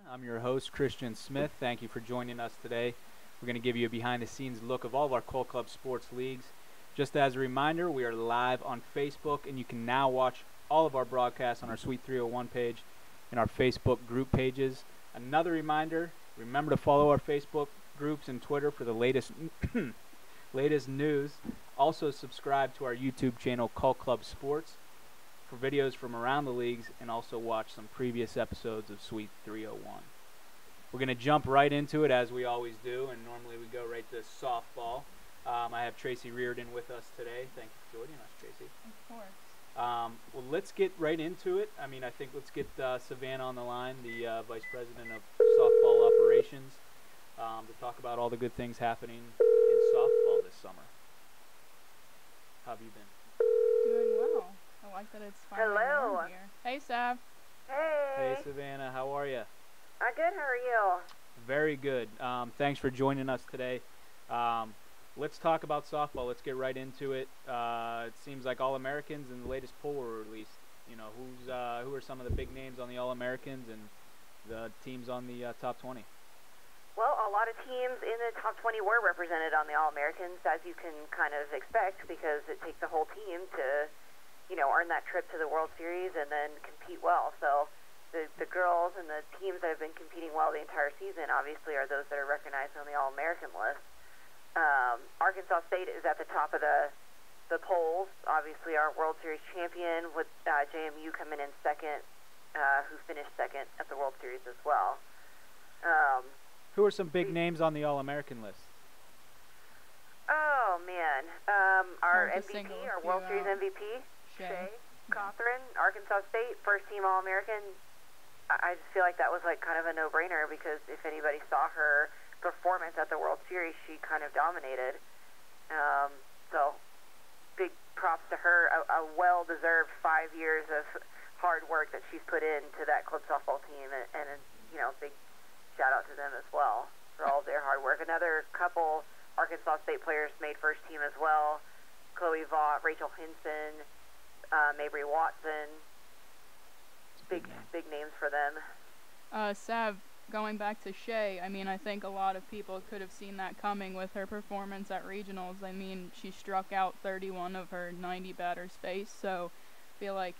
I'm your host, Christian Smith. Thank you for joining us today. We're going to give you a behind-the-scenes look of all of our Colt Club sports leagues. Just as a reminder, we are live on Facebook, and you can now watch all of our broadcasts on our Suite 301 page and our Facebook group pages. Another reminder, remember to follow our Facebook groups and Twitter for the latest latest news. Also subscribe to our YouTube channel, Colt Club Sports, for videos from around the leagues, and also watch some previous episodes of Suite 301. We're going to jump right into it as we always do, and normally we go right to softball. I have Tracy Reardon with us today. Thank you for joining us, Tracy. Of course. Well, let's get right into it. I think let's get Savannah on the line, the Vice President of Softball Operations, to talk about all the good things happening in softball this summer. How have you been? Doing well. I like that it's finally warm here. Hey, Sav. Hey. Hey, Savannah. How are you? I'm good. How are you? Very good. Thanks for joining us today. Let's talk about softball. Let's get right into it. It seems like All-Americans in the latest poll were released. You know, who are some of the big names on the All-Americans and the teams on the top 20? Well, a lot of teams in the top 20 were represented on the All-Americans, as you can kind of expect, because it takes a whole team to, earn that trip to the World Series and then compete well. So the girls and the teams that have been competing well the entire season, obviously, are those that are recognized on the All-American list. Arkansas State is at the top of the polls. Obviously, our World Series champion, with JMU coming in second, who finished second at the World Series as well. Who are some big names on the All-American list? Oh, man. Our Hard to MVP, single our a World few Series out. MVP, Shea. Cothran, Arkansas State, first-team All-American. I just feel like that was kind of a no-brainer, because if anybody saw her performance at the World Series, she kind of dominated. So big props to her. A well-deserved 5 years of hard work that she's put into that club softball team, and big shout-out to them as well for all of their hard work. Another couple Arkansas State players made first team as well. Chloe Vaught, Rachel Henson, Mabry Watson. Big names for them. Sav, going back to Shea, I think a lot of people could have seen that coming with her performance at regionals. She struck out 31 of her 90 batters faced, so I feel like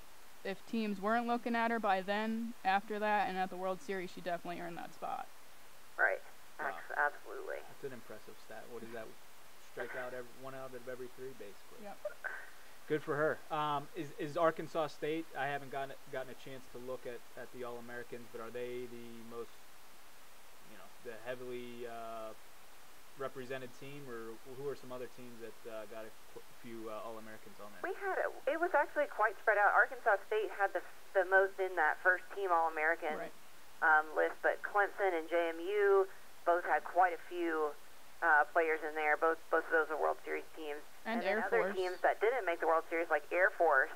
if teams weren't looking at her by then, after that, and at the World Series, she definitely earned that spot. Right. Wow. Absolutely. That's an impressive stat. What is that? Strike out one out of every three, basically. Yep. Good for her. Is Arkansas State? I haven't gotten a chance to look at the All-Americans, but are they the most, the heavily represented team, or who are some other teams that got a few All-Americans on there? It was actually quite spread out. Arkansas State had the most in that first team All-American list, but Clemson and JMU both had quite a few players in there. Both of those are World Series teams. And then Air other Force. teams that didn't make the World Series, like Air Force,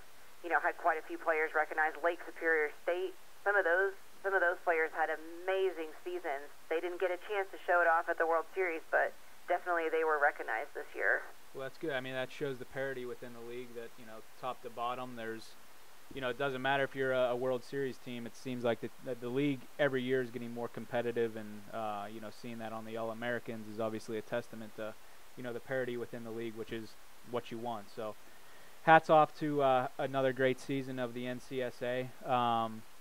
had quite a few players recognized. Lake Superior State, some of those players had amazing seasons. They didn't get a chance to show it off at the World Series, but definitely they were recognized this year. Well, that's good. That shows the parity within the league, that, top to bottom, there's, it doesn't matter if you're a World Series team. It seems like the league every year is getting more competitive, and, seeing that on the All-Americans is obviously a testament to, the parity within the league, which is what you want. So hats off to another great season of the NCSA.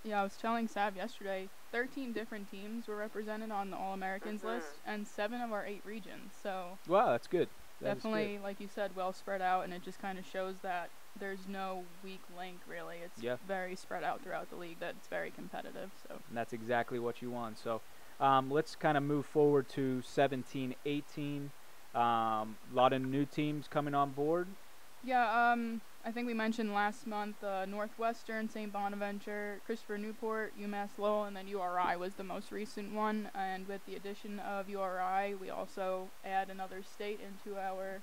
Yeah, I was telling Sav yesterday, 13 different teams were represented on the All-Americans list, and 7 of our 8 regions. So wow, that's good. Definitely, like you said, well spread out, and it just kind of shows that there's no weak link, really. It's very spread out throughout the league, that it's very competitive. So and that's exactly what you want. So let's kind of move forward to 17-18. A lot of new teams coming on board. Yeah, I think we mentioned last month Northwestern, St. Bonaventure, Christopher Newport, UMass Lowell, and then URI was the most recent one. And with the addition of URI, we also add another state into our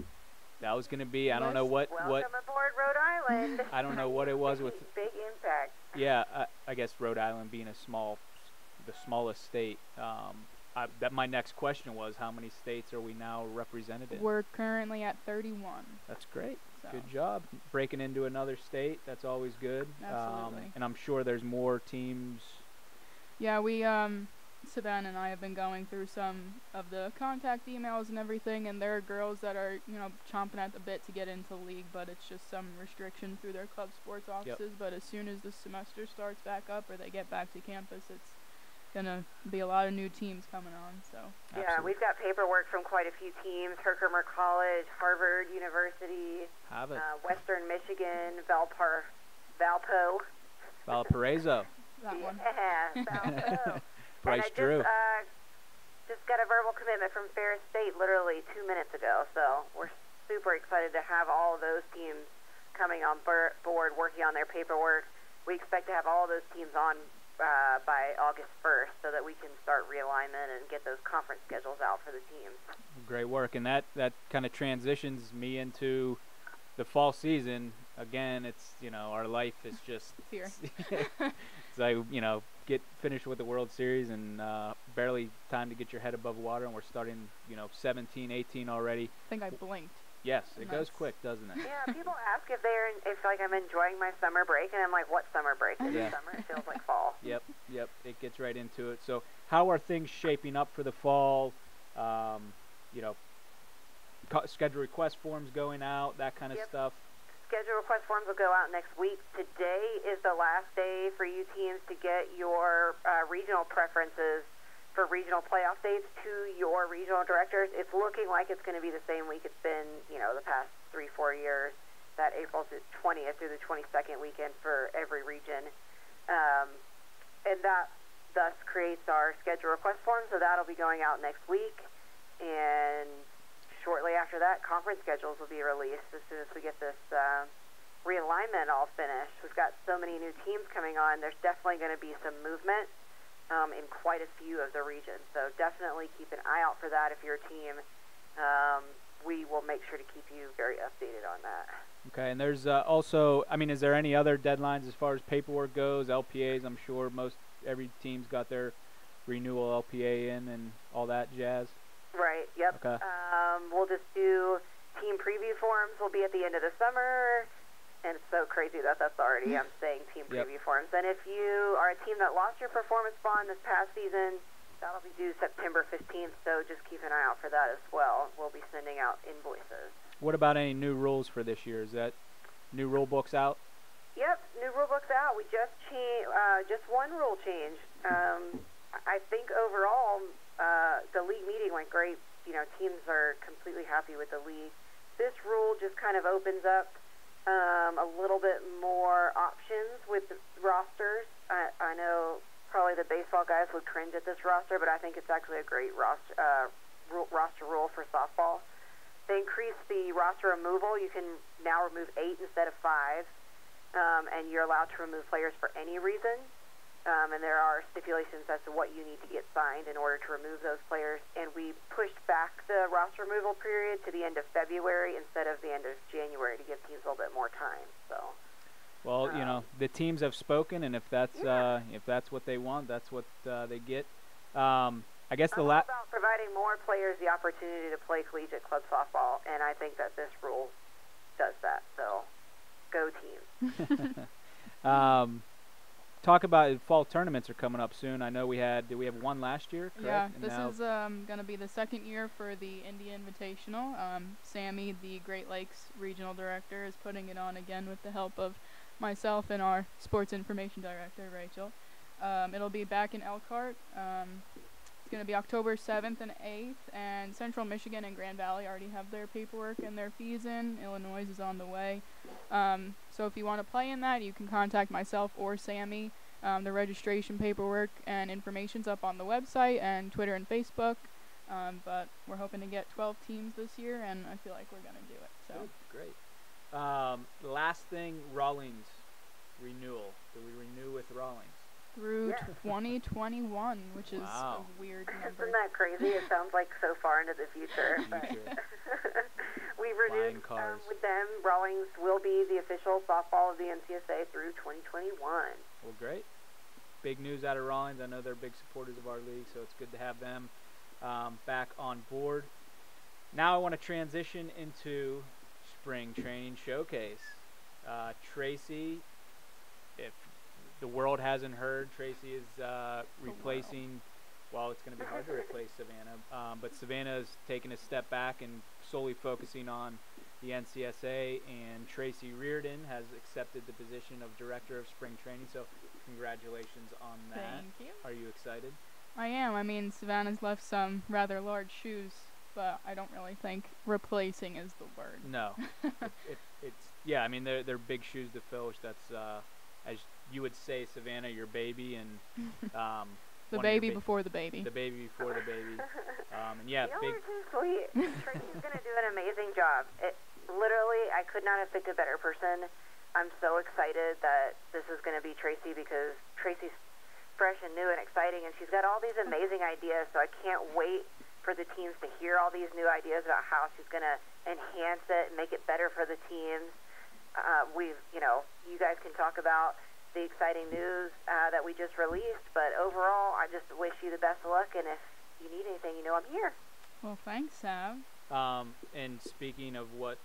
That was going to be, I don't know what. Welcome aboard Rhode Island. I don't know what it was with. Big impact. Yeah, I guess Rhode Island being the smallest state. That my next question was, how many states are we now represented in? We're currently at 31. That's great. So. Good job. Breaking into another state, that's always good. Absolutely. And I'm sure there's more teams. Yeah, we Savannah and I have been going through some of the contact emails and everything, and there are girls that are, chomping at the bit to get into league, but it's just some restriction through their club sports offices. But as soon as the semester starts back up or they get back to campus, it's gonna be a lot of new teams coming on. So yeah, we've got paperwork from quite a few teams: Herkimer College, Harvard University, Western Michigan, Valparaiso. That one. Yeah, Valpo. Bryce and Drew. I just got a verbal commitment from Ferris State literally 2 minutes ago, so we're super excited to have all of those teams coming on board, working on their paperwork. We expect to have all of those teams on by August 1st so that we can start realignment and get those conference schedules out for the teams. Great work, and that kind of transitions me into the fall season. Again, it's, our life is just fear. it's like, get finished with the World Series and barely time to get your head above water, and we're starting, 17, 18 already. I think I blinked. Yes, it goes quick, doesn't it? Yeah, people ask if I'm enjoying my summer break, and I'm like, what summer break? Is it summer? It feels like fall. Yep, it gets right into it. So how are things shaping up for the fall? Schedule request forms going out, that kind of stuff. Schedule request forms will go out next week. Today is the last day for you teams to get your regional preferences for regional playoff dates to your regional directors. It's looking like it's going to be the same week it's been, the past 3-4 years, that April 20th through the 22nd weekend for every region. And that thus creates our schedule request form, so that'll be going out next week. And shortly after that, conference schedules will be released as soon as we get this realignment all finished. We've got so many new teams coming on. There's definitely going to be some movement in quite a few of the regions. So definitely keep an eye out for that if you're a team. We will make sure to keep you very updated on that. Okay, and there's also, is there any other deadlines as far as paperwork goes? LPAs, I'm sure every team's got their renewal LPA in and all that jazz. Right, yep. Okay. We'll just do team preview forms will be at the end of the summer, and it's so crazy that that's already, I'm saying team preview forms. And if you are a team that lost your performance bond this past season, that'll be due September 15th, so just keep an eye out for that as well. We'll be sending out invoices. What about any new rules for this year? Is that new rule books out? Yep, new rule book's out. We just just one rule change. I think overall the league meeting went great. Teams are completely happy with the league. This rule just kind of opens up a little bit more options with rosters. I know probably the baseball guys would cringe at this roster, but I think it's actually a great roster rule for softball. They increased the roster removal. You can now remove 8 instead of 5, and you're allowed to remove players for any reason. And there are stipulations as to what you need to get signed in order to remove those players. And we pushed back the roster removal period to the end of February instead of the end of January to give teams a little bit more time. So, well, the teams have spoken, and if that's what they want, that's what they get. I guess I'm all about providing more players the opportunity to play collegiate club softball, and I think that this rule does that. So, go teams. Talk about fall tournaments are coming up soon. I know we had one last year, correct? Yeah, this is going to be the second year for the India Invitational. Sammy, the Great Lakes Regional Director, is putting it on again with the help of myself and our Sports Information Director, Rachel. It'll be back in Elkhart. It's going to be October 7th and 8th, and Central Michigan and Grand Valley already have their paperwork and their fees in. Illinois is on the way. So if you want to play in that, you can contact myself or Sammy. The registration paperwork and information's up on the website and Twitter and Facebook. But we're hoping to get 12 teams this year, and I feel like we're going to do it. So great. Last thing, Rawlings Renewal. Do we renew with Rawlings? Through 2021, which is a weird number. Isn't that crazy? It sounds like so far into the future. We've renewed with them. Rawlings will be the official softball of the NCSA through 2021. Well, great. Big news out of Rawlings. I know they're big supporters of our league, so it's good to have them back on board. Now I want to transition into Spring Training Showcase. Tracy, if the world hasn't heard, Tracy is replacing well, it's going to be hard to replace Savannah. But Savannah's taken a step back and solely focusing on the NCSA, and Tracy Reardon has accepted the position of Director of Spring Training. So congratulations on that. Thank you. Are you excited? I am. I mean, Savannah's left some rather large shoes, but I don't really think replacing is the word. No. It's yeah. I mean, they're big shoes to fill. Which that's as you would say, Savannah, your baby, and the baby before the baby. The baby before the baby. And yeah, you big. Are too sweet. Tracy's gonna do an amazing job. Literally, I could not have picked a better person. I'm so excited that this is gonna be Tracy, because Tracy's fresh and new and exciting, and she's got all these amazing ideas. So I can't wait for the teams to hear all these new ideas about how she's gonna enhance it and make it better for the teams. You guys can talk about the exciting news that we just released, but overall, I just wish you the best of luck, and if you need anything, you know I'm here. Well, thanks, Sav. And speaking of what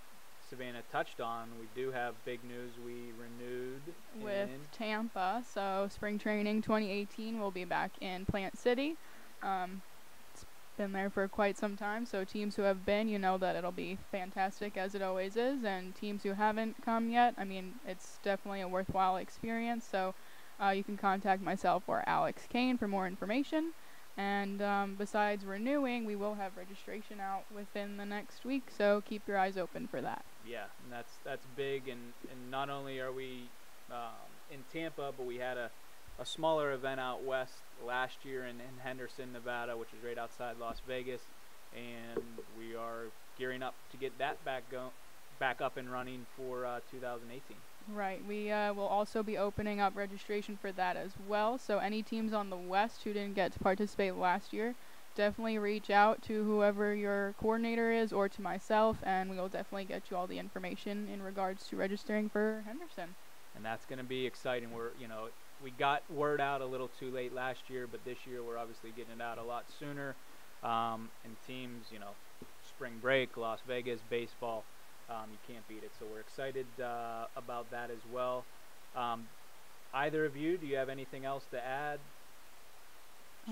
Savannah touched on, we do have big news. We renewed with Tampa, so spring training 2018 will be back in Plant City. It's been there for quite some time, so teams who have been, you know that it'll be fantastic, as it always is, and teams who haven't come yet, I mean, it's definitely a worthwhile experience. So you can contact myself or Alex Kane for more information. And besides renewing, we will have registration out within the next week, so keep your eyes open for that. Yeah, and that's big, and not only are we in Tampa, but we had a smaller event out west last year in Henderson, Nevada, which is right outside Las Vegas, and we are gearing up to get that back up and running for 2018. Right. We will also be opening up registration for that as well. So any teams on the West who didn't get to participate last year, definitely reach out to whoever your coordinator is or to myself, and we will definitely get you all the information in regards to registering for Henderson. And that's going to be exciting. We got word out a little too late last year, but this year we're obviously getting it out a lot sooner. And teams, spring break, Las Vegas, baseball. You can't beat it, so we're excited about that as well. Either of you, do you have anything else to add?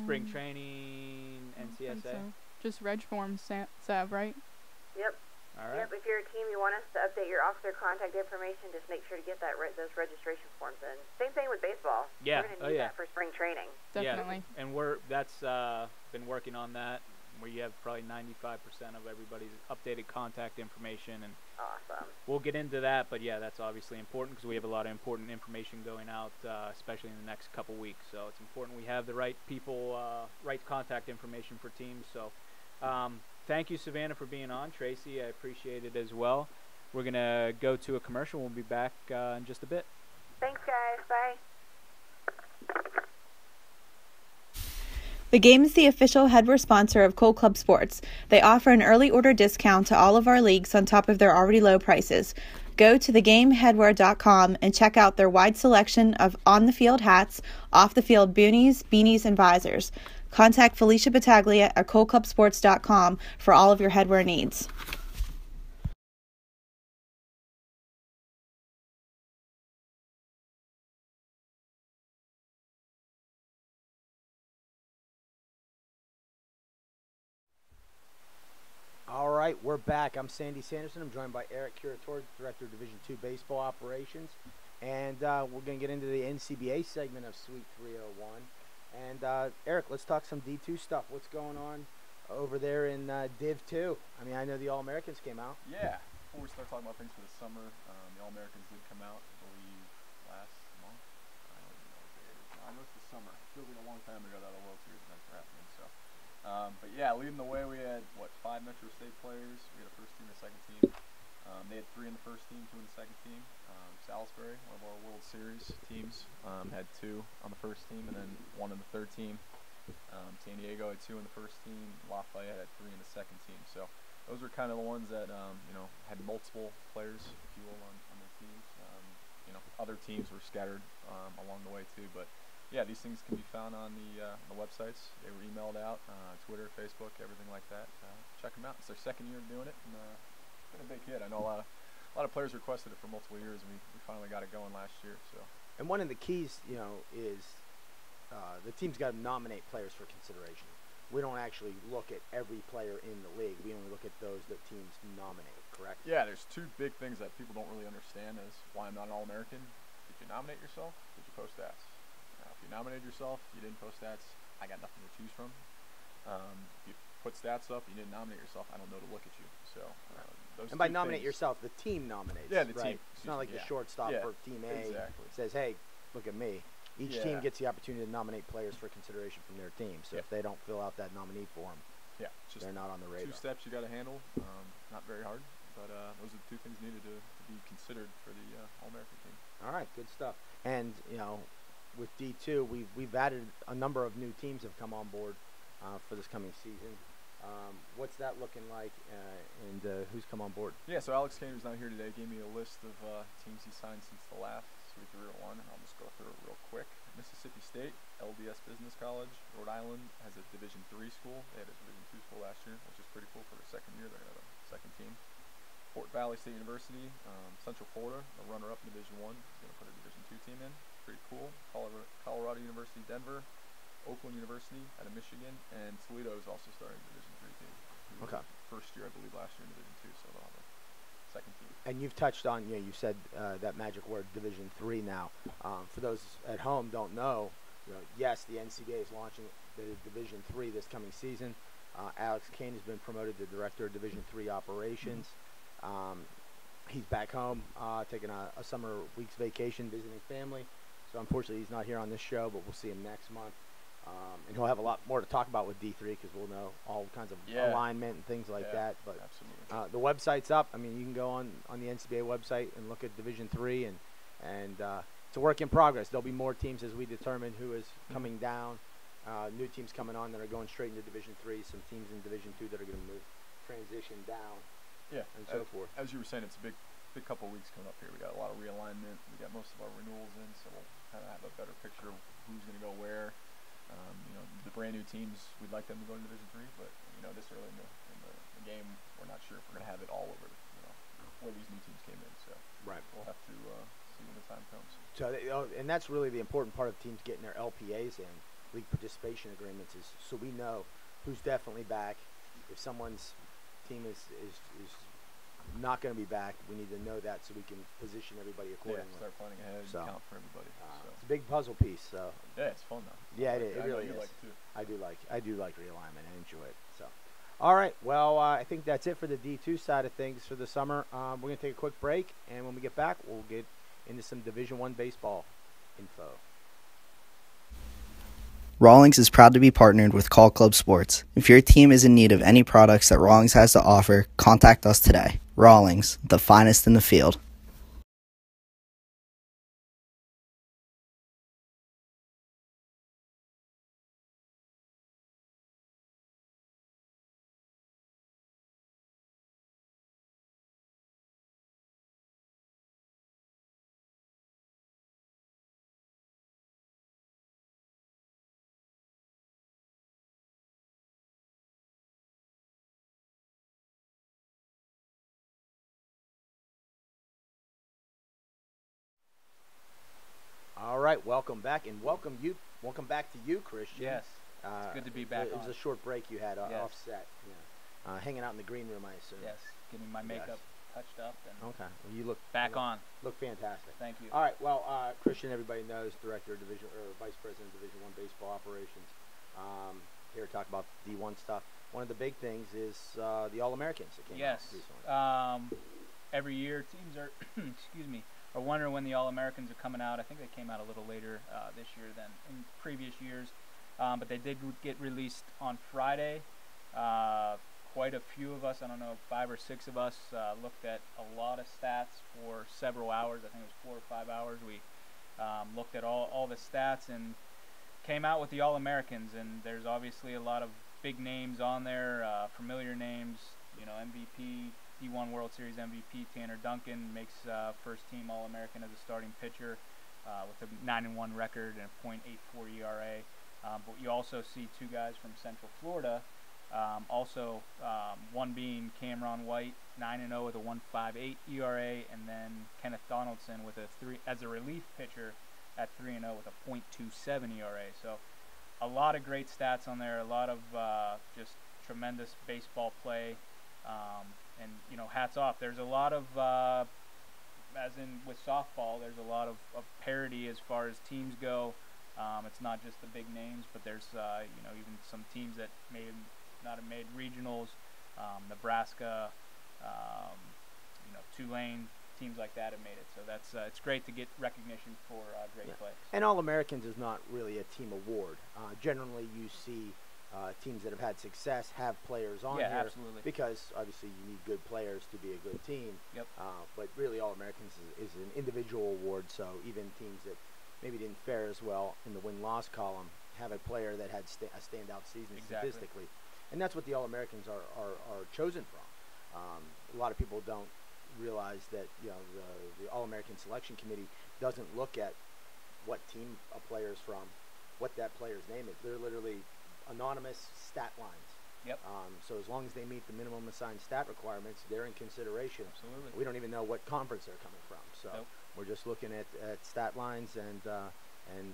Spring training, NCSA? So. Just reg forms, Sav, right? Yep. All right. Yep. If you're a team, you want us to update your officer contact information, just make sure to get those registration forms in. Same thing with baseball. Yeah. We're going to need that for spring training. Definitely. Yeah. And that's been working on that, where you have probably 95% of everybody's updated contact information, and awesome. We'll get into that, but yeah, that's obviously important because we have a lot of important information going out, especially in the next couple weeks. So it's important we have the right people, right contact information for teams. So thank you, Savannah, for being on. Tracy, I appreciate it as well. We're going to go to a commercial. We'll be back in just a bit. Thanks, guys. Bye. The Game is the official headwear sponsor of Cold Club Sports. They offer an early order discount to all of our leagues on top of their already low prices. Go to thegameheadwear.com and check out their wide selection of on-the-field hats, off-the-field beanies, and visors. Contact Felicia Battaglia at coldclubsports.com for all of your headwear needs. All right, we're back. I'm Sandy Sanderson. I'm joined by Eric Curator, Director of Division II Baseball Operations. And we're going to get into the NCBA segment of Suite 301. And Eric, let's talk some D2 stuff. What's going on over there in Div 2? I mean, I know the All-Americans came out. Yeah. Before we start talking about things for the summer, the All-Americans did come out, I believe, last month. I don't even know what day it is now. I know it's the summer. It feels like a long time ago that the World Series events were happening. So, but yeah, leading the way, we had, 5 Metro State players. We had a first team and a second team. They had 3 in the first team, 2 in the second team. Salisbury, one of our World Series teams, had 2 on the first team and then 1 in the third team. San Diego had 2 in the first team. Lafayette had 3 in the second team. So those were kind of the ones that had multiple players, if you will, on their teams. Other teams were scattered along the way too. But yeah, these things can be found on the websites. They were emailed out, Twitter, Facebook, everything like that. Check them out. It's their second year of doing it, and it's been a big hit. I know a lot of players requested it for multiple years, and we finally got it going last year. So. And one of the keys, is the team's got to nominate players for consideration. We don't actually look at every player in the league. We only look at those that teams nominate, correct? Yeah, there's two big things that people don't really understand as why I'm not an All-American. Did you nominate yourself? Did you post stats? Now, if you nominated yourself, you didn't post stats, I got nothing to choose from. If you put stats up, you didn't nominate yourself, I don't know to look at you. So those And by two nominate things, yourself, the team nominates. Yeah, the right? team. It's not like the shortstop for Team A exactly. says, hey, look at me. Each Yeah. team gets the opportunity to nominate players for consideration from their team. So if they don't fill out that nominee form, just they're not on the radar. 2 steps you got to handle. Not very hard, but those are the 2 things needed to be considered for the All-American team. All right, good stuff. And with D2, we've added a number of new teams have come on board for this coming season. What's that looking like, and who's come on board? Yeah, so Alex Kane, who's not here today, gave me a list of teams he signed since the last Sweet 301. I'll just go through it real quick. Mississippi State, LDS Business College. Rhode Island has a Division III school. They had a Division II school last year, which is pretty cool for their second year. They're going to have a second team. Fort Valley State University, Central Florida, a runner-up in Division I, is going to put a Division II team in. Pretty cool. Colorado University, Denver. Oakland University out of Michigan, and Toledo is also starting a Division III team. Okay. First year, I believe, last year in Division II, so they'll have a second team. And you've touched on, you said that magic word, Division III now. For those at home don't know, yes, the NCAA is launching the Division III this coming season. Alex Kane has been promoted to Director of Division III Operations. He's back home taking a summer week's vacation, visiting family. So unfortunately, he's not here on this show, but we'll see him next month. And he'll have a lot more to talk about with D3 because we'll know all kinds of alignment and things like that. But the website's up. I mean, you can go on the NCAA website and look at Division III, and it's a work in progress. There'll be more teams as we determine who is coming down. New teams coming on that are going straight into Division III. Some teams in Division II that are going to transition down. Yeah, and so forth. As you were saying, it's a big couple weeks coming up here. We got a lot of realignment. We got most of our renewals in, so we'll kind of have a better picture of who's going to go where. The brand new teams, we'd like them to go to Division III, but this early in the game, we're not sure if we're going to have it all over. Where these new teams came in, so we'll have to see when the time comes. So, and that's really the important part of teams getting their LPAs in, league participation agreements, is so we know who's definitely back. If someone's team is not going to be back, we need to know that so we can position everybody accordingly. Yeah, start planning ahead and count for everybody. It's a big puzzle piece. So yeah, it's fun though. Yeah, it really is. Like it too. I do like realignment. I enjoy it. So, all right. Well, I think that's it for the D2 side of things for the summer. We're going to take a quick break, and when we get back, we'll get into some Division I baseball info. Rawlings is proud to be partnered with Call Club Sports. If your team is in need of any products that Rawlings has to offer, contact us today. Rawlings, the finest in the field. All right, welcome back, and welcome back to you, Christian. Yes, it's good to be back. It was a short break you had offset, hanging out in the green room, I assume. Yes, getting my makeup touched up. And okay, well, you look on. Look fantastic. Thank you. All right, well, Christian, everybody knows, Director of Division or Vice President of Division I Baseball Operations. Here to talk about D1 stuff. One of the big things is the All-Americans that came out recently. Every year, teams are are wondering when the All-Americans are coming out. I think they came out a little later this year than in previous years, but they did get released on Friday. Quite a few of us, I don't know, 5 or 6 of us, looked at a lot of stats for several hours. I think it was 4 or 5 hours. We looked at all the stats and came out with the All-Americans, and there's obviously a lot of big names on there, familiar names. MVP, D1 World Series MVP Tanner Duncan makes first team All-American as a starting pitcher with a 9-1 record and a .84 ERA. But you also see 2 guys from Central Florida, one being Cameron White, 9-0 with a 1.58 ERA, and then Kenneth Donaldson with a 3 as a relief pitcher at 3-0 with a .27 ERA. So a lot of great stats on there, a lot of just tremendous baseball play, and hats off. There's a lot of as in with softball, there's a lot of parity as far as teams go. It's not just the big names, but there's even some teams that may not have made regionals, Nebraska, Tulane, teams like that have made it. So that's it's great to get recognition for great play. And All-Americans is not really a team award. Generally, you see teams that have had success have players on here. Absolutely. Because obviously you need good players to be a good team. Yep. But really, All-Americans is an individual award. So even teams that maybe didn't fare as well in the win-loss column have a player that had a standout season statistically. And that's what the All-Americans are chosen from. A lot of people don't realize that the All-American Selection Committee doesn't look at what team a player's from, what that player's name is. They're literally anonymous stat lines. Yep. So as long as they meet the minimum assigned stat requirements, they're in consideration. Absolutely. We don't even know what conference they're coming from. So Nope. we're just looking at stat lines and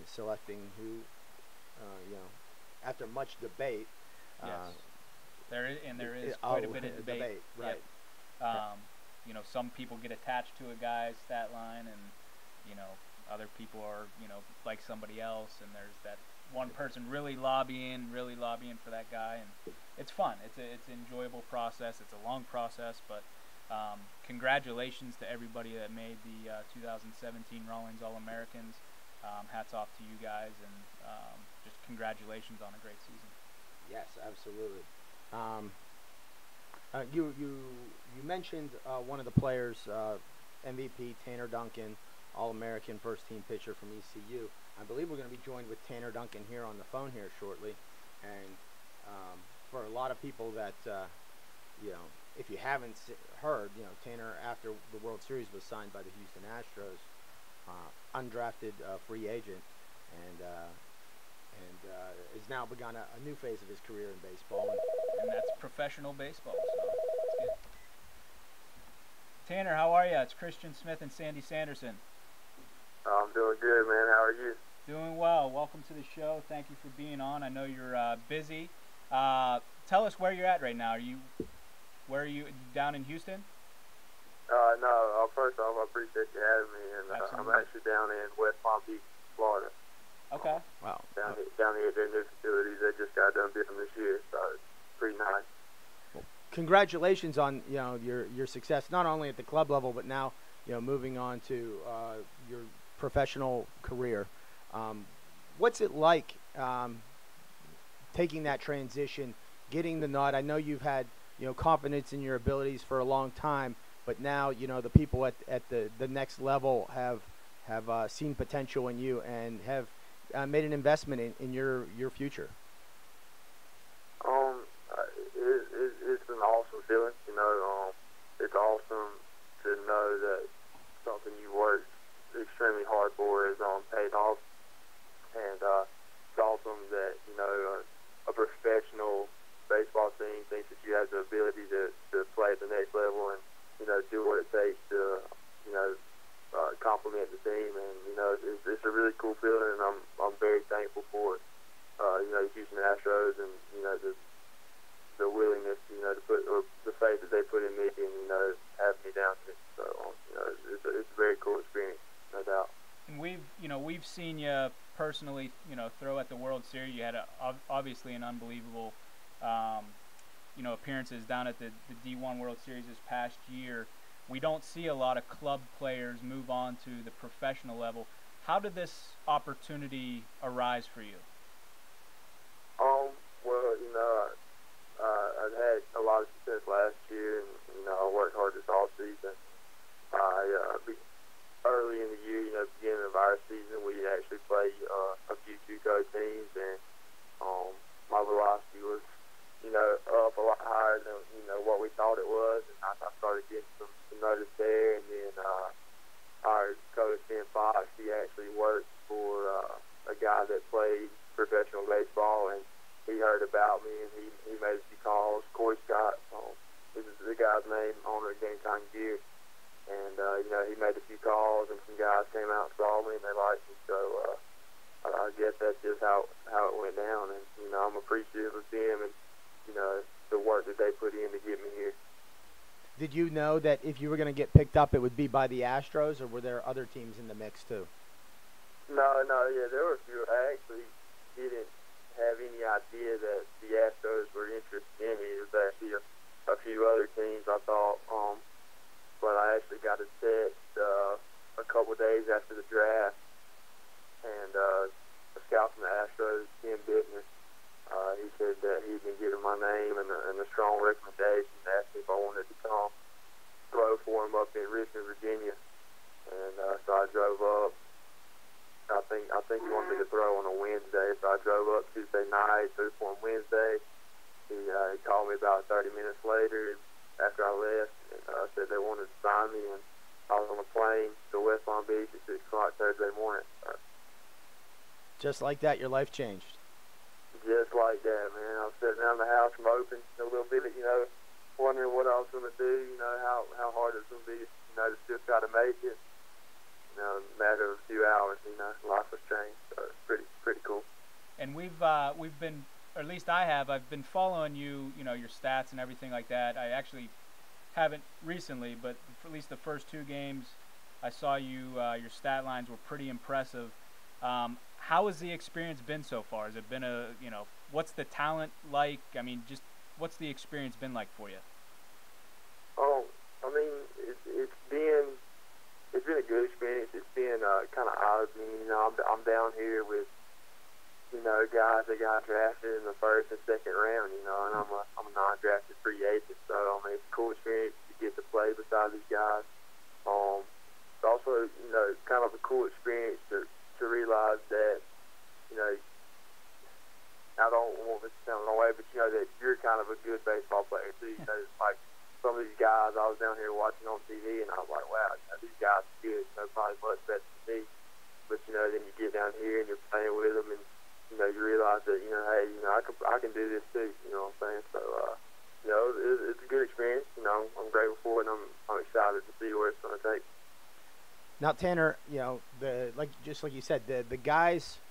selecting who, after much debate. Yes. There is quite a bit of debate. Right. Yep. Some people get attached to a guy's stat line, and other people are like somebody else, and there's that one person really lobbying for that guy, and it's fun. It's an enjoyable process. It's a long process, but congratulations to everybody that made the 2017 Rawlings All-Americans. Hats off to you guys, and just congratulations on a great season. Yes, absolutely. You mentioned one of the players, MVP Tanner Duncan, All-American first-team pitcher from ECU. I believe we're going to be joined with Tanner Duncan here on the phone here shortly. And for a lot of people that, if you haven't heard, Tanner, after the World Series, was signed by the Houston Astros, undrafted free agent, and has now begun a new phase of his career in baseball. And that's professional baseball, so that's good. Tanner, how are you? It's Christian Smith and Sandy Sanderson. I'm doing good, man. How are you? Doing well. Welcome to the show. Thank you for being on. I know you're busy. Tell us where you're at right now. Where are you? Down in Houston? No. First off, I appreciate you having me, and I'm actually down in West Palm Beach, Florida. Okay. Wow. Down here at their new facilities. They just got done building this year, so it's pretty nice. Well, congratulations on your success, not only at the club level, but now moving on to your professional career. What's it like taking that transition, getting the nod? I know you've had confidence in your abilities for a long time, but now the people at the next level have seen potential in you and have made an investment in your future. It's an awesome feeling. It's awesome to know that something you worked extremely hard for is paid off, and it's awesome that a professional baseball team thinks that you have the ability to play at the next level and do what it takes to compliment the team, and it's a really cool feeling, and I'm very thankful for it. The Houston Astros and the willingness to put, or the faith that they put in me, and have me down here. So it's a very cool experience, no doubt. And we've seen you personally throw at the World Series. You had obviously an unbelievable appearances down at the D1 World Series this past year. We don't see a lot of club players move on to the professional level. How did this opportunity arise for you? Well, I've had a lot of success last year, and I worked hard this off season. Early in the year, beginning of our season, we actually played a few JUCO teams, and my velocity was up a lot higher than what we thought it was, and I started getting some notice there. And then our coach, Ben Fox, he actually worked for a guy that played professional baseball, and he heard about me, and he made a few calls. Corey Scott, this is the guy's name, owner of Game Time Gear, And, he made a few calls, and some guys came out and saw me, and they liked me. So I guess that's just how it went down. And, I'm appreciative of them and, the work that they put in to get me here. Did you know that if you were going to get picked up, it would be by the Astros, or were there other teams in the mix too? No, yeah, there were a few. I actually didn't have any idea that the Astros were interested in me. It was actually a few other teams, I thought. But I actually got a text a couple of days after the draft, and a scout from the Astros, Tim Bittner, he said that he'd been given my name and a strong recommendation, asked me if I wanted to come throw for him up in Richmond, Virginia. And so I drove up. I think he wanted me to throw on a Wednesday, so I drove up Tuesday night, threw for him Wednesday. He called me about 30 minutes later after I left, and said they wanted to sign me, and I was on a plane to West Palm Beach at 6 o'clock Thursday morning. Just like that, your life changed. Just like that, man. I was sitting down in the house moping a little bit, wondering what I was going to do, how hard it was going to be, to still try to make it. In a matter of a few hours, life was changed. So it's pretty cool. And we've been, or at least I've been following you, your stats and everything like that. I actually haven't recently, but for at least the first 2 games I saw you, your stat lines were pretty impressive. How has the experience been so far? Has it been what's the talent like? I mean, just what's the experience been like for you? Oh, I mean, it's been a good experience. It's been kind of eye-opening. I'm down here with guys that got drafted in the first and second round. And I'm a non-drafted free agent. So I mean, it's a cool experience to get to play beside these guys. It's also kind of a cool experience to realize that I don't want this to sound the way, but that you're kind of a good baseball player too. Like some of these guys I was down here watching on TV, and I was like, wow, these guys are good. Probably much better than me. But then you get down here and you're playing with them, and you realize that hey, I can do this too. You know what I'm saying? So it's a good experience. I'm grateful for it, and I'm excited to see where it's going to take. Now, Tanner, just like you said, the guys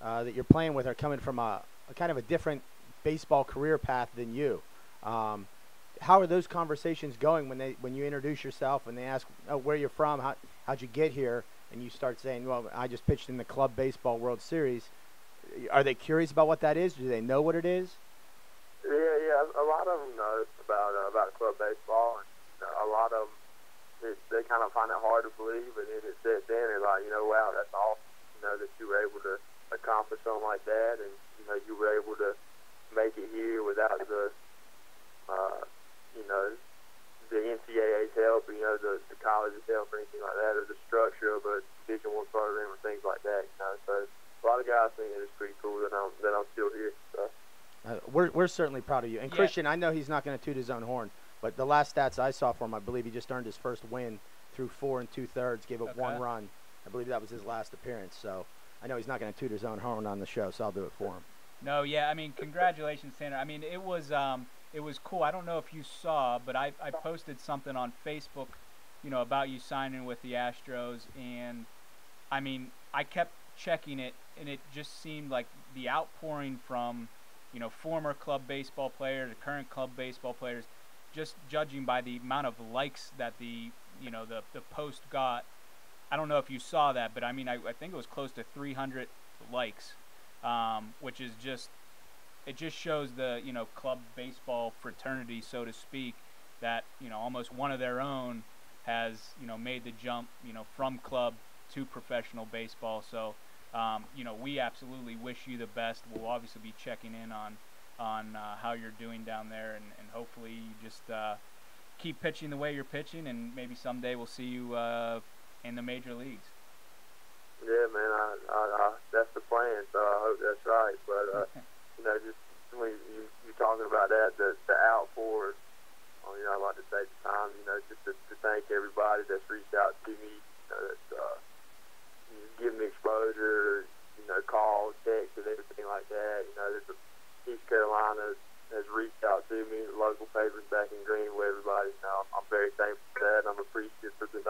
that you're playing with are coming from a kind of a different baseball career path than you. How are those conversations going when you introduce yourself and they ask where you're from, how'd you get here, and you start saying, well, I just pitched in the Club Baseball World Series? Are they curious about what that is? Do they know what it is? Yeah. A lot of them know about club baseball, and a lot of them they kind of find it hard to believe, but then it sets in. They're like, wow, that's awesome. That you were able to accomplish something like that, and you were able to make it here without the the NCAA's help, the college's help or anything like that, or the structure of a Division I program or things like that. So a lot of guys think it's pretty cool that I'm still here. So. We're certainly proud of you. And Christian, I know he's not going to toot his own horn, but the last stats I saw for him, I believe he just earned his first win through 4 2/3, gave up 1 run. I believe that was his last appearance. So I know he's not going to toot his own horn on the show, so I'll do it for him. No, yeah, I mean, congratulations, Tanner. I mean, it was cool. I don't know if you saw, but I posted something on Facebook, about you signing with the Astros, and I mean, I kept checking it, and it just seemed like the outpouring from, former club baseball players, current club baseball players, just judging by the amount of likes that the post got. I don't know if you saw that, but I mean, I think it was close to 300 likes, which is it just shows the, club baseball fraternity, so to speak, that, almost one of their own has, made the jump, from club to professional baseball. So, we absolutely wish you the best. We'll obviously be checking in on how you're doing down there, and hopefully you just keep pitching the way you're pitching, and maybe someday we'll see you in the major leagues. Yeah, man, I that's the plan, so I hope that's right. But, just when you're talking about that, the outpours, I'd like to take the time, just to thank everybody that's reached out to me, that's giving me exposure, calls, texts, and everything like that. East Carolina has reached out to me, the local papers back in Greenville, everybody. I'm very thankful for that. I'm appreciative for the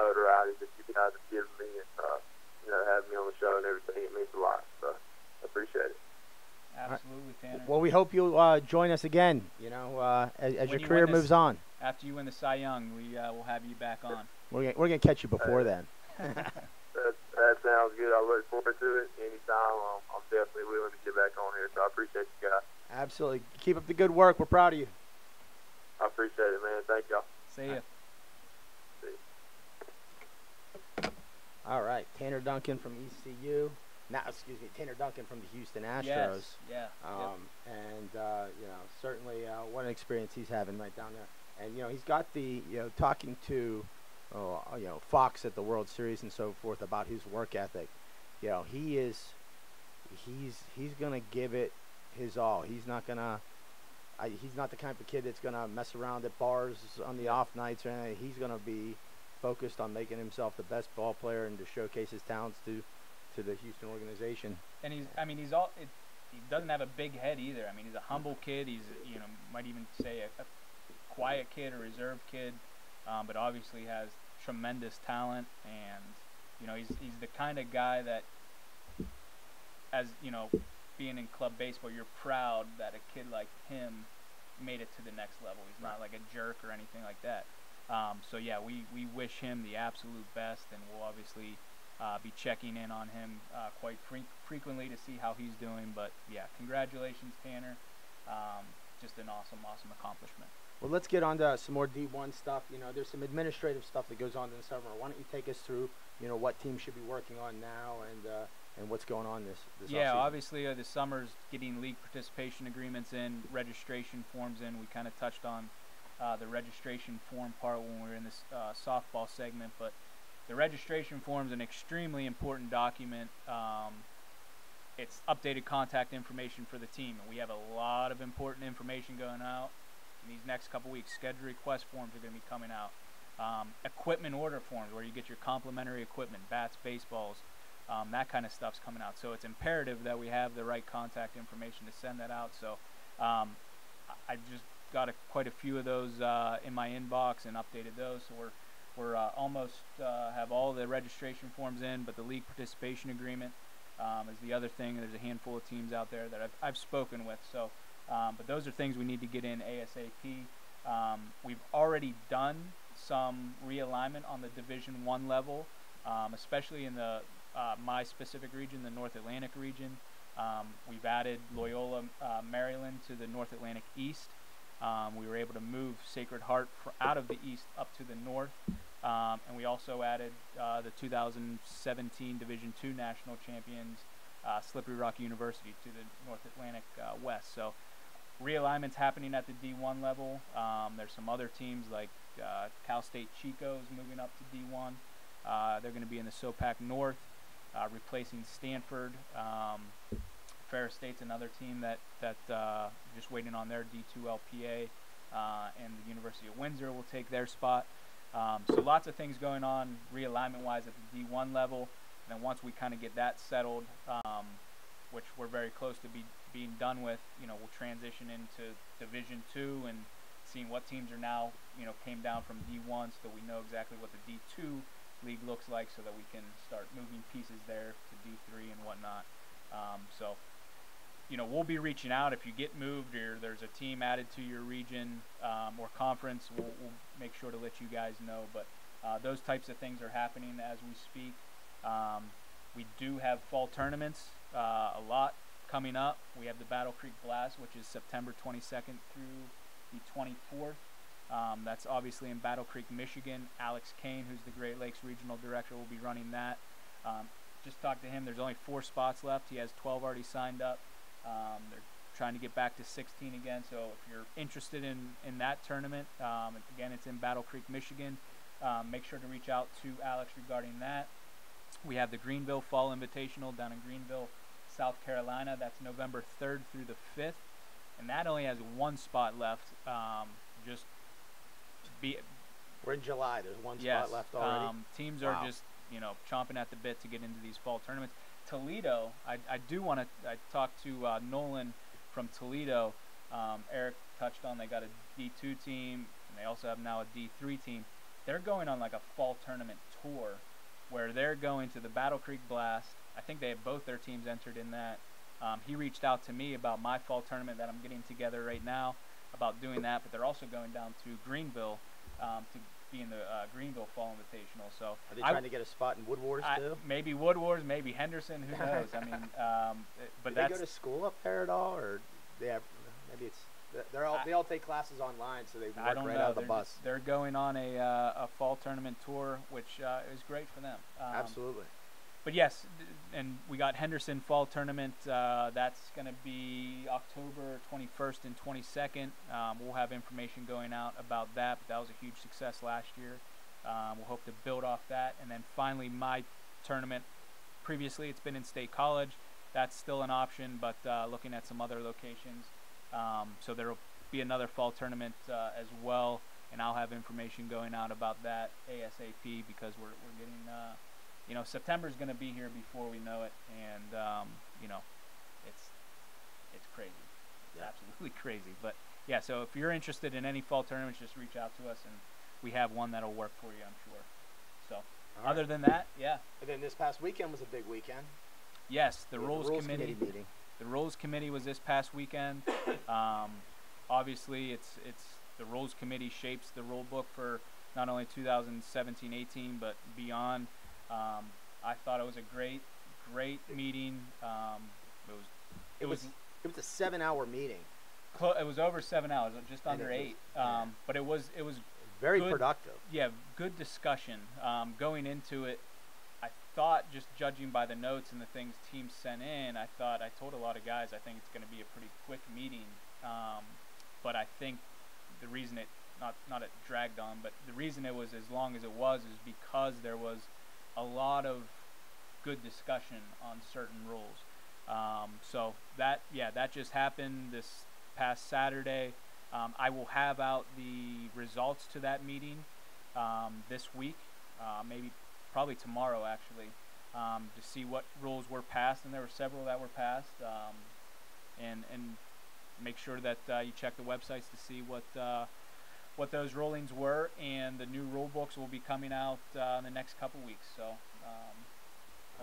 we hope you'll join us again. As your career moves on. After you win the Cy Young, we'll have you back on. We're gonna catch you before then. That sounds good. I look forward to it. Anytime, I'm definitely willing to get back on here. So I appreciate you guys. Absolutely. Keep up the good work. We're proud of you. I appreciate it, man. Thank y'all. See ya. All right, Tanner Duncan from ECU. Tanner Duncan from the Houston Astros. Yes. Yeah. And certainly what an experience he's having right down there. And he's got the talking to Fox at the World Series and so forth about his work ethic. He's gonna give it his all. He's not the kind of kid that's gonna mess around at bars on the off nights or anything. He's gonna be focused on making himself the best ball player and to showcase his talents to the Houston organization. And he doesn't have a big head either. I mean, he's a humble kid. He's might even say a quiet kid, a reserved kid, but obviously has tremendous talent. And he's the kind of guy that, as being in club baseball, you're proud that a kid like him made it to the next level. He's not like a jerk or anything like that. So yeah, we wish him the absolute best, and we'll obviously be checking in on him quite frequently to see how he's doing. But yeah, congratulations, Tanner. Just an awesome accomplishment. Well, let's get on to some more D1 stuff. There's some administrative stuff that goes on in the summer. Why don't you take us through, what teams should be working on now and what's going on this yeah, offseason? Obviously the summer's getting league participation agreements in, registration forms in. We kind of touched on the registration form part when we were in this softball segment, but the registration form is an extremely important document. It's updated contact information for the team, and we have a lot of important information going out in these next couple weeks. Schedule request forms are going to be coming out. Equipment order forms where you get your complimentary equipment, bats, baseballs, that kind of stuff's coming out. So it's imperative that we have the right contact information to send that out. So I just got quite a few of those in my inbox and updated those. So we're almost have all the registration forms in, but the league participation agreement is the other thing. There's a handful of teams out there that I've spoken with. So, but those are things we need to get in ASAP. We've already done some realignment on the Division I level, especially in the my specific region, the North Atlantic region. We've added Loyola, Maryland to the North Atlantic East. We were able to move Sacred Heart out of the east up to the north, and we also added the 2017 Division II national champions, Slippery Rock University, to the North Atlantic West. So realignment's happening at the D1 level. There's some other teams like Cal State Chico's moving up to D1. They're going to be in the SoPac North, replacing Stanford. Ferris State's another team that just waiting on their D2 LPA, and the University of Windsor will take their spot. So lots of things going on realignment-wise at the D1 level, and then once we kind of get that settled, which we're very close to being done with, we'll transition into Division II and seeing what teams are now, came down from D1 so that we know exactly what the D2 league looks like, so that we can start moving pieces there to D3 and whatnot. So we'll be reaching out if you get moved or there's a team added to your region or conference. We'll make sure to let you guys know. But those types of things are happening as we speak. We do have fall tournaments, a lot coming up. We have the Battle Creek Blast, which is September 22nd through the 24th. That's obviously in Battle Creek, Michigan. Alex Kane, who's the Great Lakes Regional Director, will be running that. Just talked to him. There's only 4 spots left. He has 12 already signed up. They're trying to get back to 16 again. So if you're interested in that tournament, again, it's in Battle Creek, Michigan. Make sure to reach out to Alex regarding that. We have the Greenville Fall Invitational down in Greenville, South Carolina. That's November 3rd through the 5th. And that only has 1 spot left. We're in July. There's 1 spot left already. Teams are just chomping at the bit to get into these fall tournaments. Toledo, I do want to talk to Nolan from Toledo. Eric touched on they got a D2 team, and they also have now a D3 team. They're going on like a fall tournament tour where they're going to the Battle Creek Blast. I think they have both their teams entered in that. He reached out to me about my fall tournament that I'm getting together right now, about doing that, but they're also going down to Greenville to be in the Greenville Fall Invitational. So Are they trying to get a spot in Wood Wars too? Maybe Wood Wars, maybe Henderson, who knows? I mean, but do they go to school up there at all, or they have, maybe it's they all take classes online, so they work right out of the bus. They're going on a fall tournament tour, which is great for them. Absolutely. But yes, and we got Henderson Fall Tournament. That's going to be October 21st and 22nd. We'll have information going out about that. But that was a huge success last year. We'll hope to build off that. And then finally, my tournament. Previously, it's been in State College. That's still an option, but looking at some other locations. So there will be another fall tournament as well, and I'll have information going out about that ASAP, because we're getting. September is going to be here before we know it, and it's crazy. It's absolutely crazy. But yeah, so if you're interested in any fall tournaments, just reach out to us, and we have one that'll work for you, I'm sure. So other than that, yeah. And then this past weekend was a big weekend. Yes, the rules committee meeting. The rules committee was this past weekend. Obviously, it's the rules committee shapes the rule book for not only 2017-18 but beyond. I thought it was a great meeting. It was a 7-hour meeting. It was over 7 hours, just under 8. But it was very good, productive. Yeah, good discussion. Going into it, I thought, just judging by the notes and the things teams sent in, I told a lot of guys I think it's going to be a pretty quick meeting. But I think the reason it not it dragged on, but the reason it was as long as it was is because there was a lot of good discussion on certain rules. So that just happened this past Saturday. I will have out the results to that meeting this week, probably tomorrow actually, to see what rules were passed, and there were several that were passed, and make sure that you check the websites to see what those rulings were, and the new rule books will be coming out in the next couple weeks. So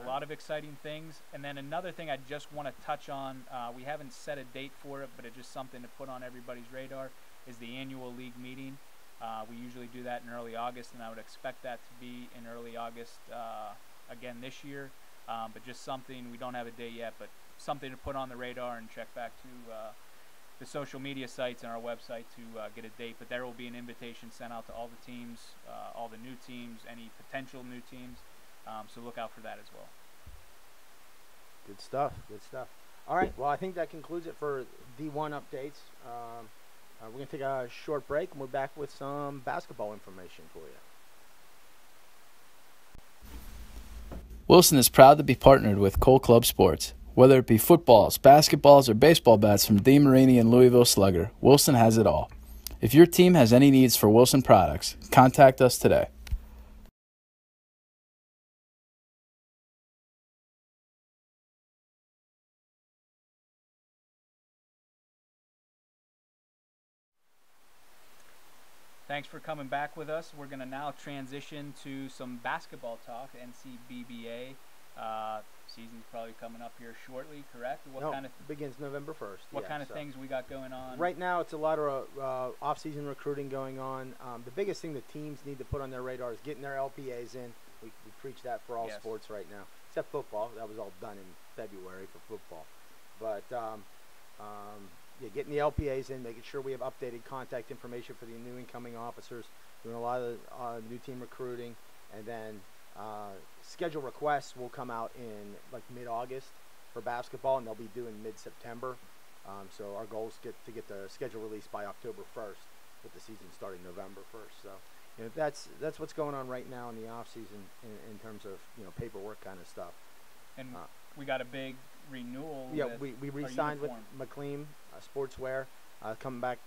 a lot of exciting things. And then another thing I just want to touch on, we haven't set a date for it, but it's just something to put on everybody's radar, is the annual league meeting. We usually do that in early August, and I would expect that to be in early August again this year. But just something, we don't have a date yet, but something to put on the radar, and check back to the social media sites and our website to get a date. But there will be an invitation sent out to all the teams, all the new teams, any potential new teams. So look out for that as well. Good stuff. All right, well, I think that concludes it for D1 updates. We're going to take a short break, and we're back with some basketball information for you. Wilson is proud to be partnered with Cole Club Sports. Whether it be footballs, basketballs, or baseball bats from Dee Marini and Louisville Slugger, Wilson has it all. If your team has any needs for Wilson products, contact us today. Thanks for coming back with us. We're going to now transition to some basketball talk. NCBBA season's probably coming up here shortly, correct? Begins November 1st. What kind of things we got going on? Right now, it's a lot of off-season recruiting going on. The biggest thing the teams need to put on their radar is getting their LPAs in. We preach that for all sports right now, except football. That was all done in February for football. But getting the LPAs in, making sure we have updated contact information for the new incoming officers, doing a lot of new team recruiting, and then schedule requests will come out in like mid-August for basketball, and they'll be due in mid-September. So our goal is to get the schedule released by October 1st, with the season starting November 1st. So that's what's going on right now in the off season in terms of paperwork kind of stuff. And we got a big renewal. Yeah, we re-signed with McLean Sportswear, coming back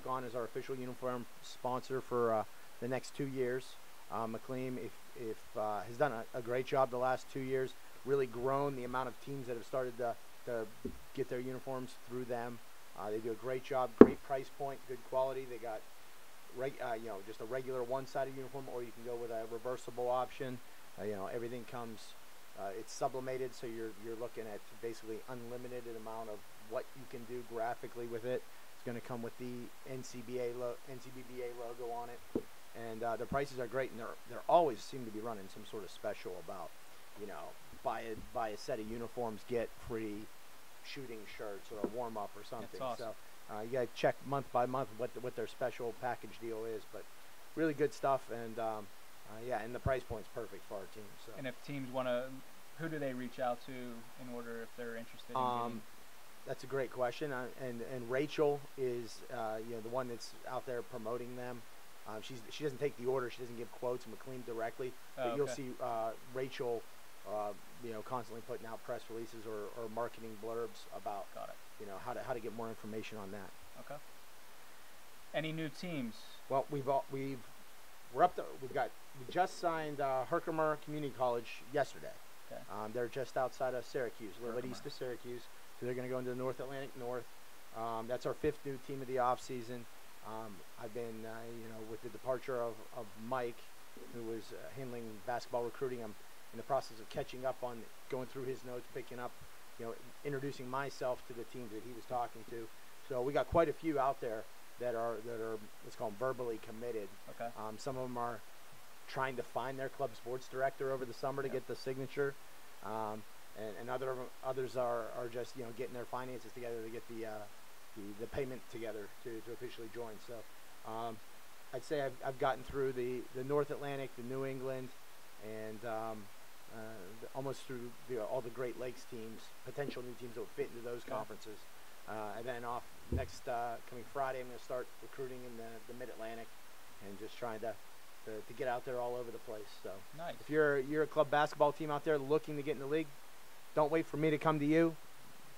on as our official uniform sponsor for the next 2 years. McLean has done a great job the last 2 years, really grown the amount of teams that have started to get their uniforms through them. They do a great job, great price point, good quality. They got just a regular one-sided uniform, or you can go with a reversible option. Everything comes It's sublimated, so you're looking at basically unlimited amount of what you can do graphically with it. It's going to come with the NCBA logo on it, and the prices are great, and they're always seem to be running some sort of special about, buy a set of uniforms, get free shooting shirts or a warm up or something. That's awesome. So you got to check month by month what their special package deal is, but really good stuff, and and the price point's perfect for our team. So. And if teams want to, who do they reach out to in order if they're interested in getting? That's a great question, and Rachel is the one that's out there promoting them. She doesn't take the order, she doesn't give quotes, McLean directly, but you'll see Rachel constantly putting out press releases or marketing blurbs about how to get more information on that. Okay. Any new teams? Well, we just signed Herkimer Community College yesterday. Okay. They're just outside of Syracuse, a little bit east of Syracuse. So they're going to go into the North Atlantic North. That's our 5th new team of the off season. I've been, with the departure of Mike, who was handling basketball recruiting, I'm in the process of catching up on going through his notes, picking up, introducing myself to the teams that he was talking to. So we got quite a few out there that are let's call them verbally committed. Okay. Some of them are trying to find their club sports director over the summer to get the signature, and others are just getting their finances together to get the payment together to officially join. So I'd say I've gotten through the North Atlantic, the New England, and almost through all the Great Lakes teams, potential new teams that will fit into those conferences. And then off next coming Friday, I'm going to start recruiting in the Mid-Atlantic and just trying to get out there all over the place. So nice. If you're a club basketball team out there looking to get in the league, don't wait for me to come to you.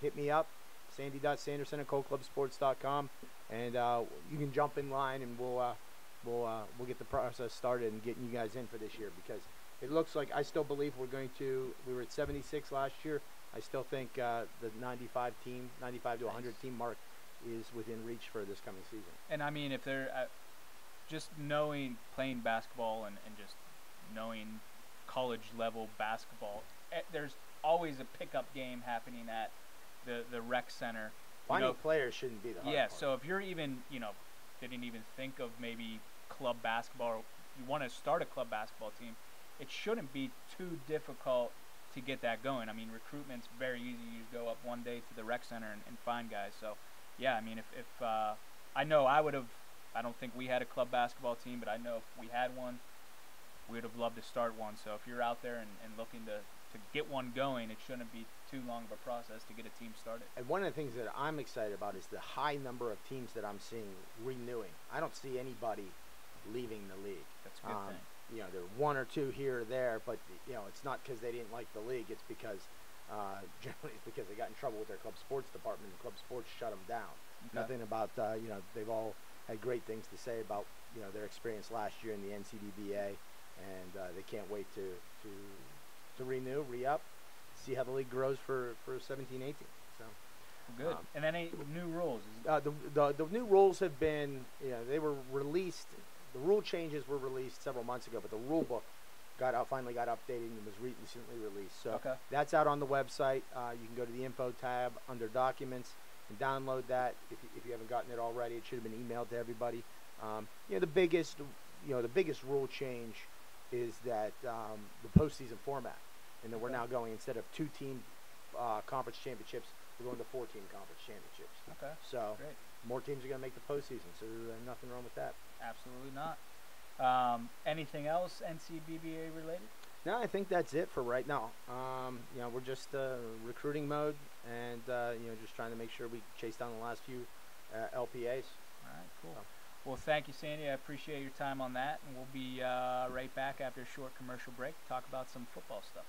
Hit me up, sandy.sanderson@coldclubsports.com, and you can jump in line, and we'll get the process started and getting you guys in for this year, because it looks like I still believe we were at 76 last year. I still think the 95 to 100 team mark is within reach for this coming season. And I mean, if they're just playing basketball and just knowing college level basketball, there's always a pickup game happening at the rec center. Finding players shouldn't be the hard part. So if you're even, didn't even think of maybe club basketball, or you want to start a club basketball team, it shouldn't be too difficult to get that going. I mean, recruitment's very easy. You just go up one day to the rec center and find guys. So, yeah, I mean, if I know I don't think we had a club basketball team, but I know if we had one, we would have loved to start one. So if you're out there and looking to get one going, it shouldn't be too long of a process to get a team started. And one of the things that I'm excited about is the high number of teams that I'm seeing renewing. I don't see anybody leaving the league. That's a good thing. There are one or two here or there, but it's not because they didn't like the league. It's because generally it's because they got in trouble with their club sports department, and club sports shut them down. Okay. Nothing about they've all had great things to say about their experience last year in the NCBBA, and they can't wait to renew, re-up, see how the league grows for 17-18. So good. And then any new rules? The new rules have been they were released. The rule changes were released several months ago, but the rule book finally got updated and was recently released. So that's out on the website. You can go to the info tab under documents and download that if you haven't gotten it already. It should have been emailed to everybody. The biggest rule change is that the postseason format, and then we're now going, instead of 2-team conference championships, we're going to 4-team conference championships. Okay. So great. More teams are going to make the postseason, so there's nothing wrong with that. Absolutely not. Anything else NCBBA related? No, I think that's it for right now. We're just recruiting mode, and just trying to make sure we chase down the last few LPAs. All right, cool. Well, thank you, Sandy. I appreciate your time on that, and we'll be right back after a short commercial break to talk about some football stuff.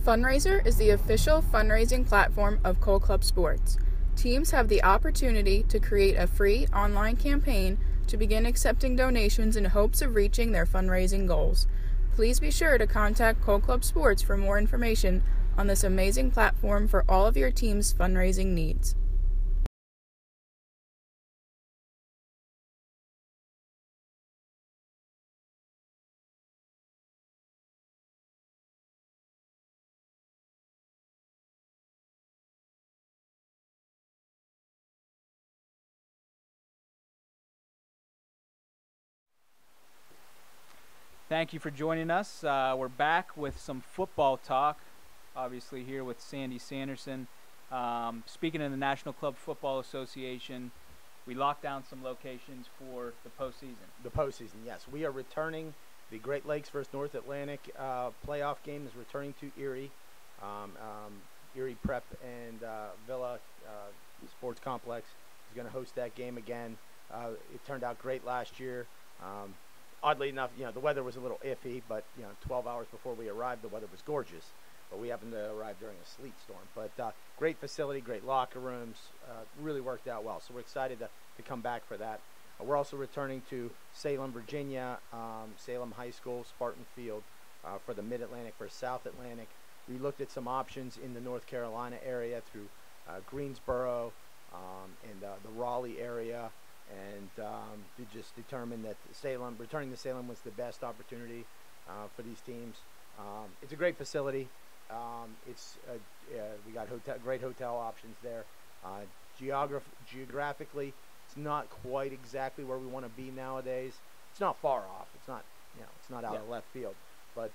Fundraiser is the official fundraising platform of Cold Club Sports. Teams have the opportunity to create a free online campaign to begin accepting donations in hopes of reaching their fundraising goals. Please be sure to contact Cold Club Sports for more information on this amazing platform for all of your team's fundraising needs. Thank you for joining us. We're back with some football talk, obviously here with Sandy Sanderson. Speaking of the National Club Football Association, we locked down some locations for the postseason. The postseason, yes. We are returning. The Great Lakes versus North Atlantic playoff game is returning to Erie. Erie Prep and Villa Sports Complex is going to host that game again. It turned out great last year. Oddly enough, the weather was a little iffy, but 12 hours before we arrived, the weather was gorgeous. But we happened to arrive during a sleet storm. But great facility, great locker rooms, really worked out well. So we're excited to come back for that. We're also returning to Salem, Virginia, Salem High School, Spartan Field for the Mid-Atlantic versus South Atlantic. We looked at some options in the North Carolina area through Greensboro and the Raleigh area. And we just determined that returning to Salem was the best opportunity for these teams. It's a great facility. We got great hotel options there. Geographically, it's not quite exactly where we want to be nowadays. It's not far off. It's not it's not out of left field. But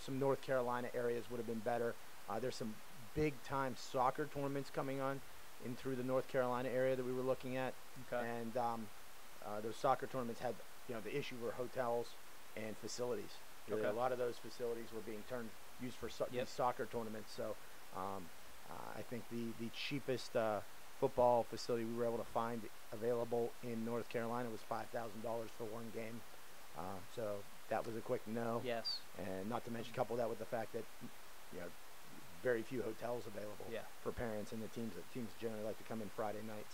some North Carolina areas would have been better. There's some big time soccer tournaments coming on in through the North Carolina area that we were looking at. Okay. And those soccer tournaments had the issue were hotels and facilities. Really, Okay. a lot of those facilities were being used for these soccer tournaments. So I think the cheapest football facility we were able to find available in North Carolina was $5,000 for one game. So that was a quick no. Yes. And not to mention couple that with the fact that very few hotels available for parents and the teams. The teams generally like to come in Friday night.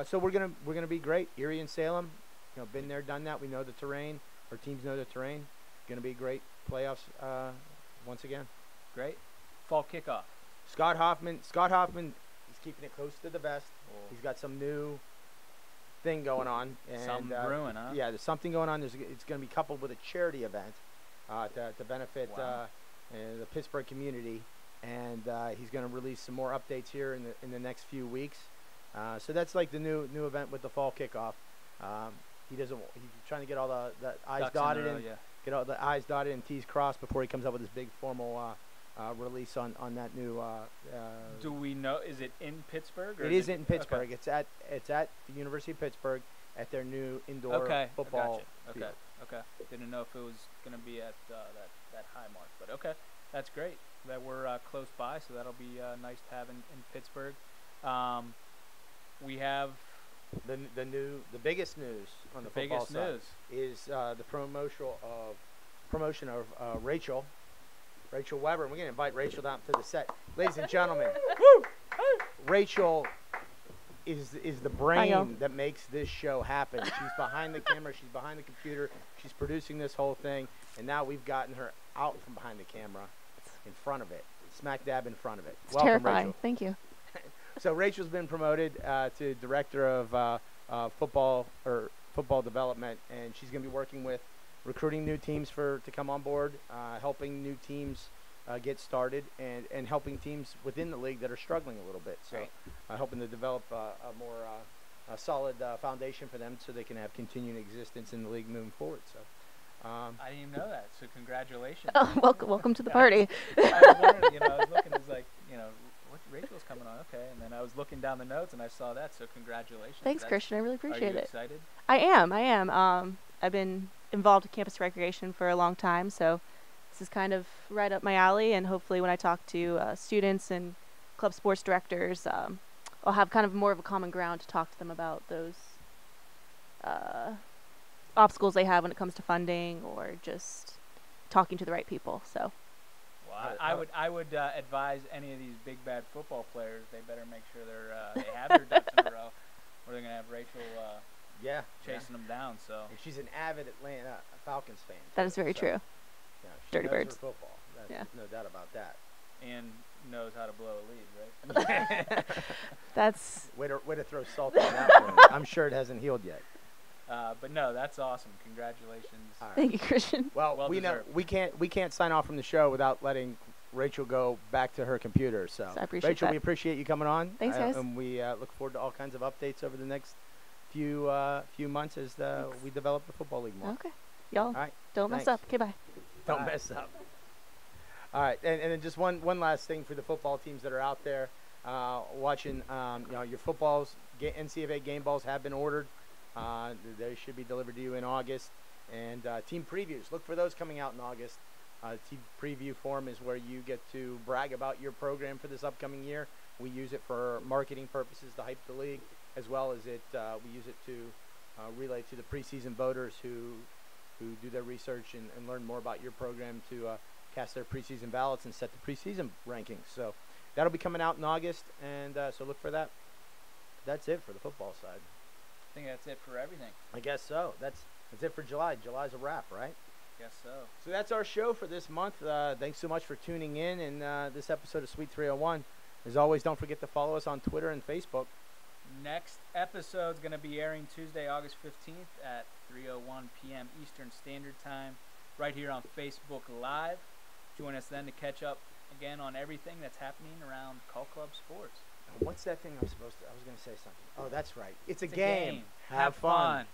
So we're gonna be great. Erie and Salem, been there, done that. We know the terrain. Our teams know the terrain. Gonna be great playoffs once again. Great. Fall kickoff. Scott Hoffman, he's keeping it close to the vest. He's got some new thing going on. And, something brewing, huh? Yeah, there's something going on. It's going to be coupled with a charity event to benefit the Pittsburgh community. And he's going to release some more updates here in the next few weeks. So that's like the new event with the fall kickoff. He's trying to get all the I's Ducks dotted in a row, get all the I's dotted and T's crossed before he comes up with his big formal release on that new. Do we know? Is it in Pittsburgh? Or it isn't in Pittsburgh. Okay. It's at the University of Pittsburgh at their new indoor football. Okay. field. Okay. Didn't know if it was going to be at that high mark, but okay, that's great that we're close by. So that'll be nice to have in Pittsburgh. We have the biggest news on the football side is the promotion of Rachel Weber. And we're going to invite Rachel down to the set. Ladies and gentlemen, Rachel is the brain that makes this show happen. She's behind the camera. She's behind the computer. She's producing this whole thing. And now we've gotten her out from behind the camera in front of it, smack dab in front of it. It's Welcome, terrifying. Rachel. Thank you. So Rachel's been promoted to director of football development, and she's going to be working with recruiting new teams to come on board, helping new teams get started, and helping teams within the league that are struggling a little bit. So helping to develop a more solid foundation for them so they can have continued existence in the league moving forward. So I didn't even know that. So congratulations. Oh, welcome to the party. I was wondering, I was looking, it's like, what Rachel's coming on, okay, and then I was looking down the notes and I saw that, so congratulations. Thanks, Christian. I really appreciate it. Are you it. excited? I am. I've been involved in campus recreation for a long time, so this is kind of right up my alley, and hopefully when I talk to students and club sports directors, I'll have kind of more of a common ground to talk to them about those obstacles they have when it comes to funding or just talking to the right people. So. Well, I would advise any of these big bad football players, they better make sure they have their ducks in a row, or they're gonna have Rachel chasing them down. So and she's an avid Atlanta Falcons fan. That is very true. She Dirty knows Birds. her football. There's no doubt about that. And knows how to blow a lead, right? That's way to throw salt on that one. I'm sure it hasn't healed yet. But no, that's awesome. Congratulations. Right. Thank you, Christian. Well we know we can't sign off from the show without letting Rachel go back to her computer. So I appreciate Rachel, that. we appreciate you coming on. Thanks, guys. And we look forward to all kinds of updates over the next few months as we develop the football league more. Okay. Y'all All right. don't mess Thanks. up. Okay, bye. Don't mess up. All right, and then just one last thing for the football teams that are out there watching. Your footballs, NCAA game balls have been ordered. They should be delivered to you in August. And team previews, look for those coming out in August. Team preview form is where you get to brag about your program for this upcoming year. We use it for marketing purposes to hype the league, as well as we use it to relay to the preseason voters who do their research and learn more about your program to cast their preseason ballots and set the preseason rankings. So that'll be coming out in August, and so look for that. That's it for the football side. I think that's it for everything. I guess so. That's it for July. July's a wrap, right? Guess so. So that's our show for this month. Thanks so much for tuning in this episode of Suite 301. As always, don't forget to follow us on Twitter and Facebook. Next episode's going to be airing Tuesday, August 15th at 3:01 p.m. Eastern Standard Time, right here on Facebook Live. Join us then to catch up again on everything that's happening around Call Club Sports. What's that thing I was going to say something. Oh, that's right. It's a It's a game. game. Have fun.